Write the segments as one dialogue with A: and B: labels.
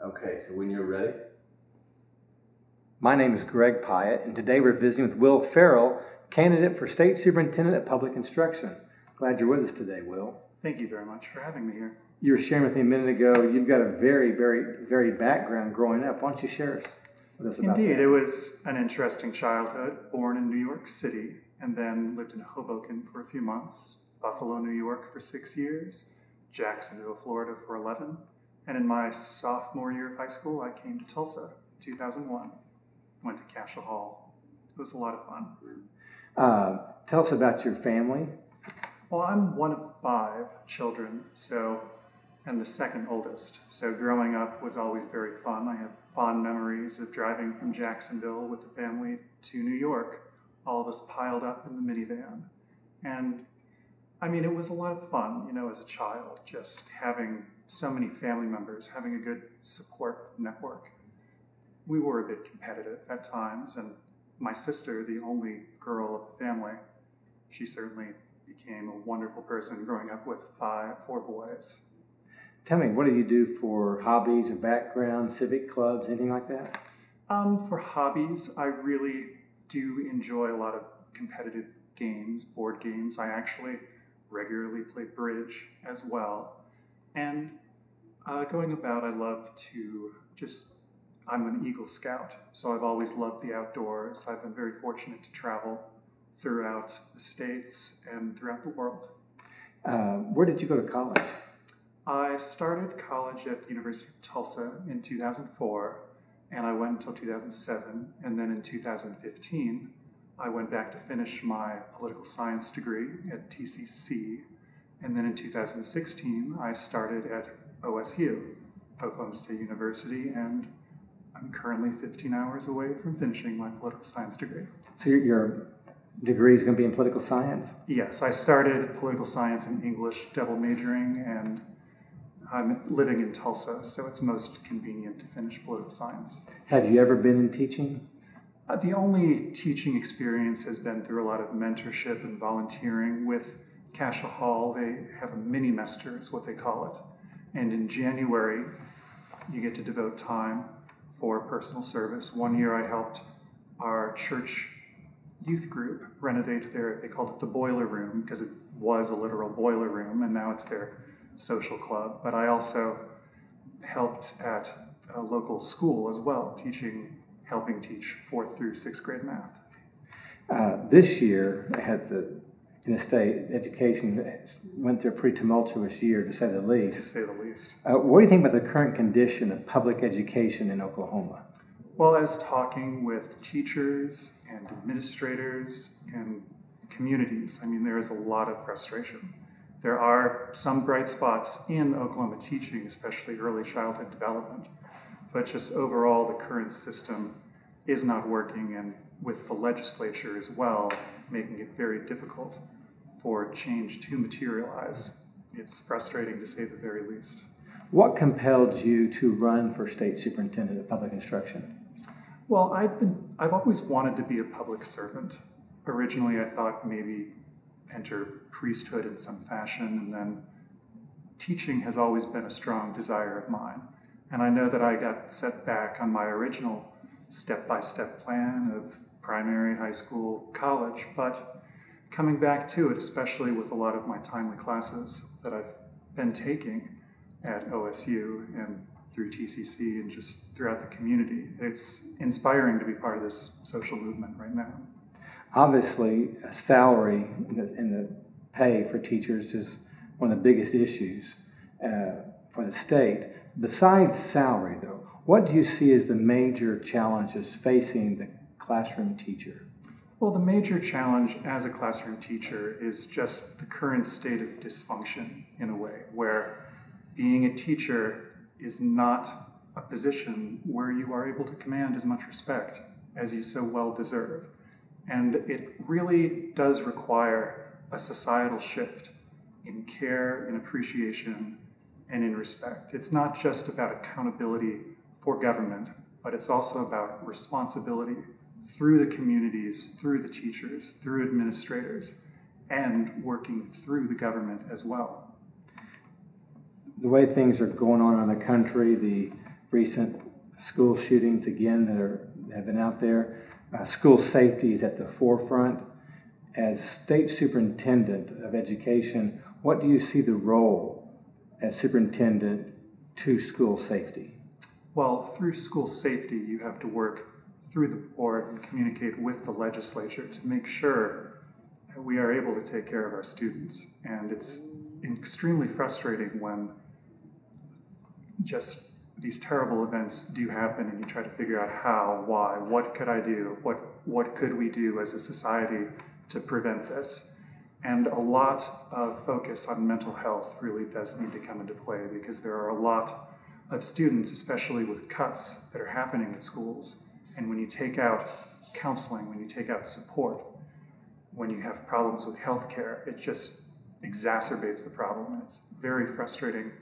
A: Okay, so when you're ready.
B: My name is Greg Pyatt, and today we're visiting with Will Farrell, candidate for State Superintendent of Public Instruction. Glad you're with us today, Will.
C: Thank you very much for having me here.
B: You were sharing with me a minute ago, you've got a very varied background growing up. Why don't you share with us about that?
C: Indeed, it was an interesting childhood, born in New York City, and then lived in Hoboken for a few months, Buffalo, New York for 6 years, Jacksonville, Florida for 11, and in my sophomore year of high school, I came to Tulsa in 2001. Went to Cashel Hall. It was a lot of fun.
B: Tell us about your family.
C: Well, I'm one of 5 children, and the second oldest. So growing up was always very fun. I have fond memories of driving from Jacksonville with the family to New York, all of us piled up in the minivan. And I mean, it was a lot of fun, as a child, just having so many family members, having a good support network. We were a bit competitive at times, and my sister, the only girl of the family, she certainly became a wonderful person growing up with 4 boys.
B: Tell me, what do you do for hobbies or background, civic clubs, anything like that?
C: For hobbies, I really do enjoy a lot of competitive games, board games. I actually regularly play bridge as well. And going about, I love to I'm an Eagle Scout, so I've always loved the outdoors. I've been very fortunate to travel throughout the States and throughout the world.
B: Where did you go to college?
C: I started college at the University of Tulsa in 2004, and I went until 2007, and then in 2015, I went back to finish my political science degree at TCC, and then in 2016, I started at OSU, Oklahoma State University, and I'm currently 15 hours away from finishing my political science degree.
B: So your degree is going to be in political science?
C: Yes, I started political science and English double majoring, and I'm living in Tulsa, so it's most convenient to finish political science.
B: Have you ever been in teaching?
C: The only teaching experience has been through a lot of mentorship and volunteering with Cashel Hall. They have a mini-mester, is what they call it. And in January, you get to devote time for personal service. One year I helped our church youth group renovate they called it the boiler room, because it was a literal boiler room, and now it's their social club. But I also helped at a local school as well, helping teach 4th through 6th grade math.
B: This year, in the state, education went through a pretty tumultuous year, to say the least.
C: To say the least.
B: What do you think about the current condition of public education in Oklahoma?
C: Well, as talking with teachers and administrators and communities, I mean, there is a lot of frustration. There are some bright spots in Oklahoma teaching, especially early childhood development, but just overall, the current system is not working, and with the legislature as well, making it very difficult for change to materialize. It's frustrating, to say the very least.
B: What compelled you to run for State Superintendent of Public Instruction?
C: Well, I've always wanted to be a public servant. Originally, I thought maybe enter priesthood in some fashion, and then teaching has always been a strong desire of mine. And I know that I got set back on my original step-by-step plan of primary, high school, college, but coming back to it, especially with a lot of my timely classes that I've been taking at OSU and through TCC and just throughout the community, it's inspiring to be part of this social movement right now.
B: Obviously, salary and the pay for teachers is one of the biggest issues for the state. Besides salary, though, what do you see as the major challenges facing the classroom teacher?
C: Well, the major challenge as a classroom teacher is just the current state of dysfunction, in a way, where being a teacher is not a position where you are able to command as much respect as you so well deserve. And it really does require a societal shift in care, in appreciation, and in respect. It's not just about accountability for government, but it's also about responsibility through the communities, through the teachers, through administrators, and working through the government as well.
B: The way things are going on in the country, the recent school shootings again that have been out there. School safety is at the forefront. As state superintendent of education, what do you see the role as superintendent to school safety?
C: Well, through school safety, you have to work through the board and communicate with the legislature to make sure that we are able to take care of our students. And it's extremely frustrating when just these terrible events do happen and you try to figure out how, why, what could I do, what could we do as a society to prevent this. And a lot of focus on mental health really does need to come into play, because there are a lot of students, especially with cuts that are happening at schools. And when you take out counseling, when you take out support, when you have problems with healthcare, it just exacerbates the problem. And it's very frustrating,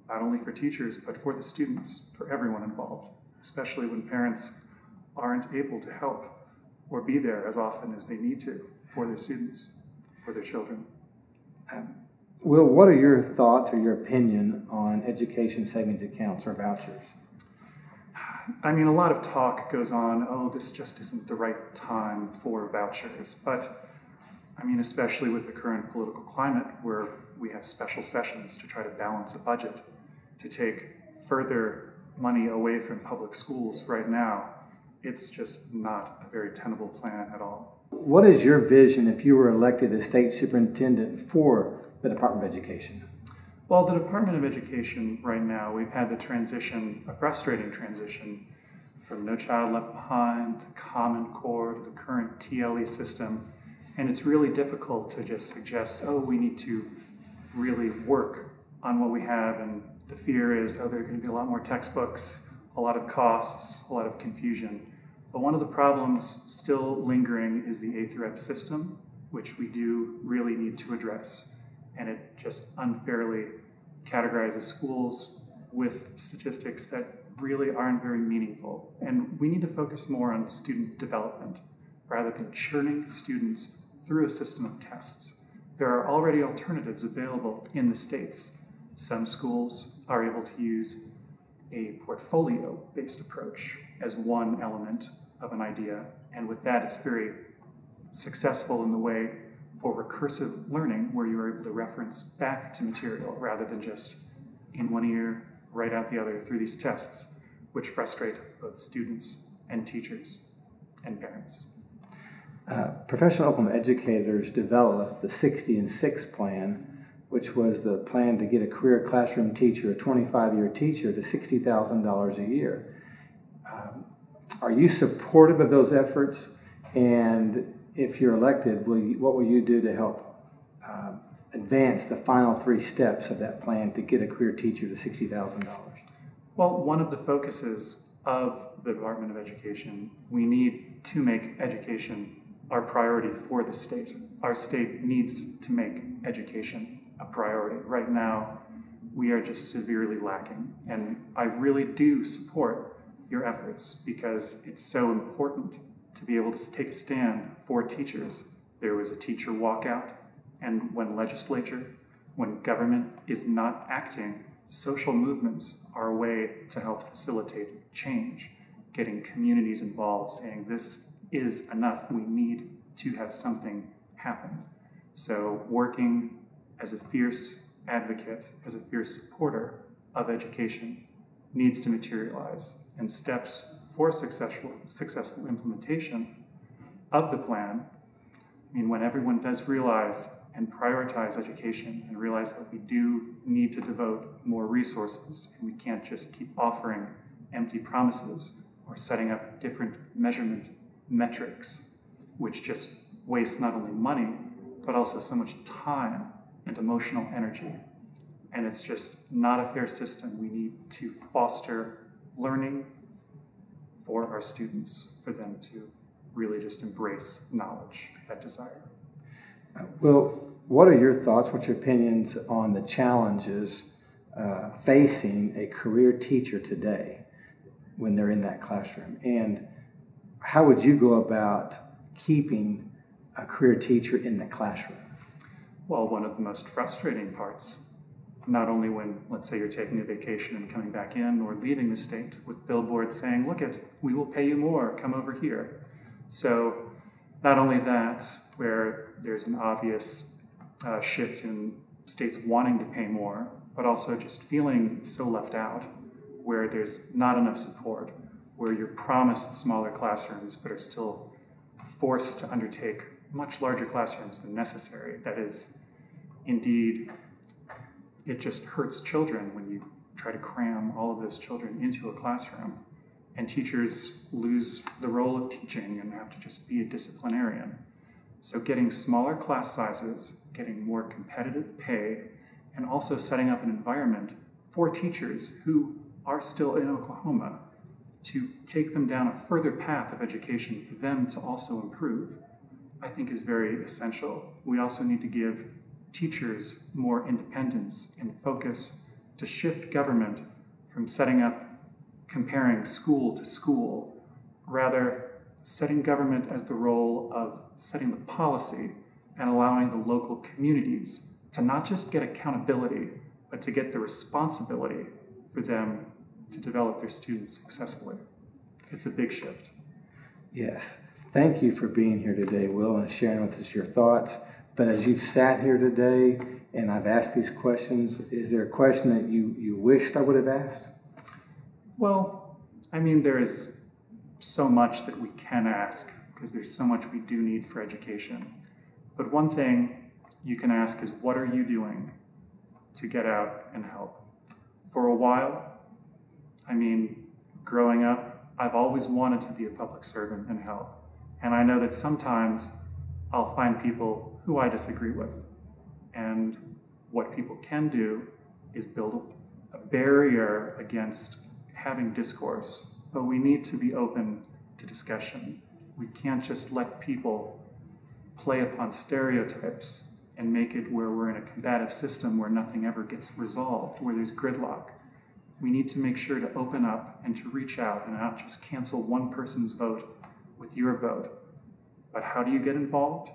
C: not only for teachers, but for the students, for everyone involved, especially when parents aren't able to help or be there as often as they need to for their students, for their children.
B: Will, what are your thoughts or your opinion on education savings accounts or vouchers?
C: I mean, a lot of talk goes on, oh, this just isn't the right time for vouchers. But, I mean, especially with the current political climate where we have special sessions to try to balance a budget, to take further money away from public schools right now, it's just not a very tenable plan at all.
B: What is your vision if you were elected as state superintendent for the Department of Education?
C: Well, the Department of Education right now, we've had the transition, a frustrating transition, from No Child Left Behind to Common Core to the current TLE system. And it's really difficult to just suggest, oh, we need to really work on what we have. And the fear is, oh, there are going to be a lot more textbooks, a lot of costs, a lot of confusion. But one of the problems still lingering is the A through F system, which we do really need to address. And it just unfairly categorizes schools with statistics that really aren't very meaningful. And we need to focus more on student development rather than churning students through a system of tests. There are already alternatives available in the states. Some schools are able to use a portfolio-based approach as one element of an idea. And with that, it's very successful in the way for recursive learning, where you are able to reference back to material rather than just in one ear, right out the other through these tests, which frustrate both students and teachers and parents.
B: Professional Oklahoma educators developed the 60 and 6 plan, which was the plan to get a career classroom teacher, a 25-year teacher, to $60,000 a year. Are you supportive of those efforts? And if you're elected, what will you do to help advance the final 3 steps of that plan to get a career teacher to $60,000?
C: Well, one of the focuses of the Department of Education, we need to make education our priority for the state. Our state needs to make education a priority. Right now, we are just severely lacking. And I really do support your efforts because it's so important to be able to take a stand for teachers. There was a teacher walkout, and when legislature, when government is not acting, social movements are a way to help facilitate change, getting communities involved, saying this is enough, we need to have something happen. So working as a fierce advocate, as a fierce supporter of education needs to materialize, and steps for successful implementation of the plan. I mean, when everyone does realize and prioritize education and realize that we do need to devote more resources, and we can't just keep offering empty promises or setting up different measurement metrics, which just waste not only money, but also so much time and emotional energy. And it's just not a fair system. We need to foster learning for our students, for them to really just embrace knowledge, that desire.
B: Well, what are your thoughts, what's your opinions on the challenges facing a career teacher today when they're in that classroom? And how would you go about keeping a career teacher in the classroom?
C: Well, one of the most frustrating parts not only when, let's say, you're taking a vacation and coming back in, or leaving the state with billboards saying, look it, we will pay you more, come over here. So not only that, where there's an obvious shift in states wanting to pay more, but also just feeling so left out, where there's not enough support, where you're promised smaller classrooms but are still forced to undertake much larger classrooms than necessary. That is, indeed, it just hurts children when you try to cram all of those children into a classroom, and teachers lose the role of teaching and have to just be a disciplinarian. So getting smaller class sizes, getting more competitive pay, and also setting up an environment for teachers who are still in Oklahoma to take them down a further path of education for them to also improve, I think is very essential. We also need to give teachers more independence and focus to shift government from setting up, comparing school to school, rather setting government as the role of setting the policy and allowing the local communities to not just get accountability, but to get the responsibility for them to develop their students successfully. It's a big shift.
B: Yes. Thank you for being here today, Will, and sharing with us your thoughts. But as you've sat here today and I've asked these questions, is there a question that you wished I would have asked?
C: Well, I mean, there is so much that we can ask because there's so much we do need for education. But one thing you can ask is, what are you doing to get out and help? For a while, I mean, growing up, I've always wanted to be a public servant and help. And I know that sometimes I'll find people who I disagree with. And what people can do is build a barrier against having discourse. But we need to be open to discussion. We can't just let people play upon stereotypes and make it where we're in a combative system where nothing ever gets resolved, where there's gridlock. We need to make sure to open up and to reach out and not just cancel one person's vote with your vote. But how do you get involved?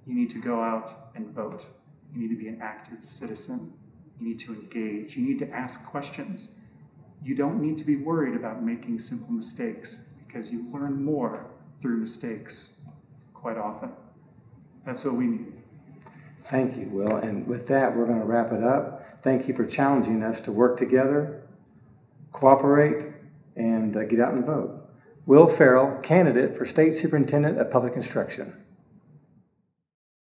C: You need to go out and vote. You need to be an active citizen. You need to engage. You need to ask questions. You don't need to be worried about making simple mistakes because you learn more through mistakes quite often. That's what we need.
B: Thank you, Will. And with that, we're going to wrap it up. Thank you for challenging us to work together, cooperate, and get out and vote. Will Farrell, candidate for State Superintendent of Public Instruction.